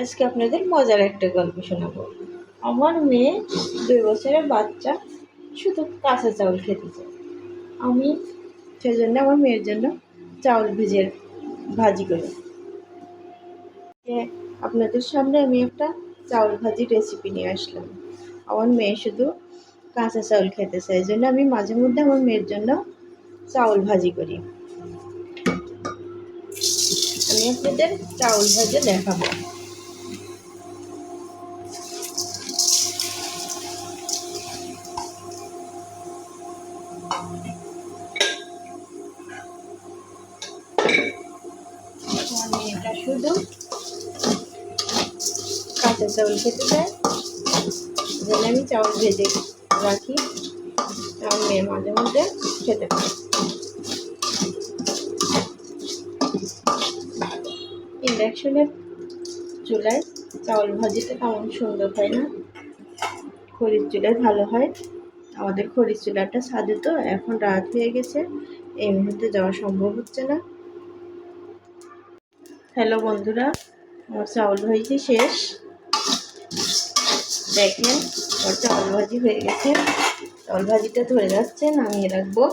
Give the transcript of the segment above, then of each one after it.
আজকে আপনাদের মজার একটা গল্প শোনাবো। আমার মেয়ে 2 বছরের বাচ্চা, শুধু কাঁচা চাউল খেতে চায়। আমি সেজন্য আমার মেয়ের জন্য চাউল ভাজি করি। আপনাদের সামনে আমি একটা চাউল ভাজির রেসিপি নিয়ে আসলাম। আমার মেয়ে শুধু কাঁচা চাউল খেতে চায়, এই জন্য আমি মাঝে মধ্যে আমার মেয়ের জন্য চাউল ভাজি করি। আমি আপনাদের চাউল ভাজা দেখাবো। আমার মেয়েটা শুধু কাঁচা চাউল খেতে চায়, যেন আমি চাউল ভেজে রাখি, আমার মেয়ে মাঝে মধ্যে খেতে পারে। ইন্ডাকশনের চুলায় চাউল ভাজিটা তেমন সুন্দর হয় না, খড়ির চুলায় ভালো হয়। আমাদের খড়ির চুলাটা ছাদে, তো এখন রাত হয়ে গেছে, এই মুহূর্তে যাওয়া সম্ভব হচ্ছে না। হ্যালো বন্ধুরা, আমার চাউল ভাজি শেষ। দেখেন আমার চাউল ভাজি হয়ে গেছে, চাউল ভাজিটা ধরে যাচ্ছে, নামিয়ে রাখবো।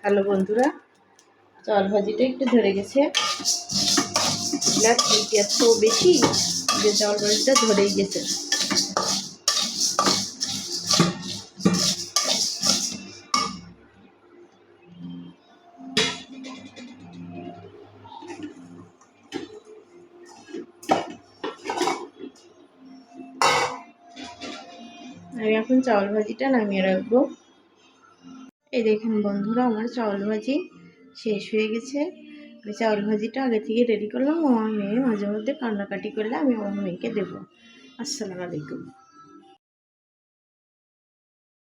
হ্যালো বন্ধুরা, চাউল ভাজিটা একটু ধরে গেছে, এত বেশি যে চাউল ভাজিটা ধরেই গেছে। আমি এখন চাউল ভাজিটা নামিয়ে রাখবো। এই দেখেন বন্ধুরা, আমার চাউল ভাজি শেষ হয়ে গেছে। আমি চাউল ভাজিটা আগে থেকে রেডি করলাম। আমার মেয়ে মাঝে মধ্যে কান্নাকাটি করলে আমি আমার মেয়েকে দেবো। আসসালামু আলাইকুম।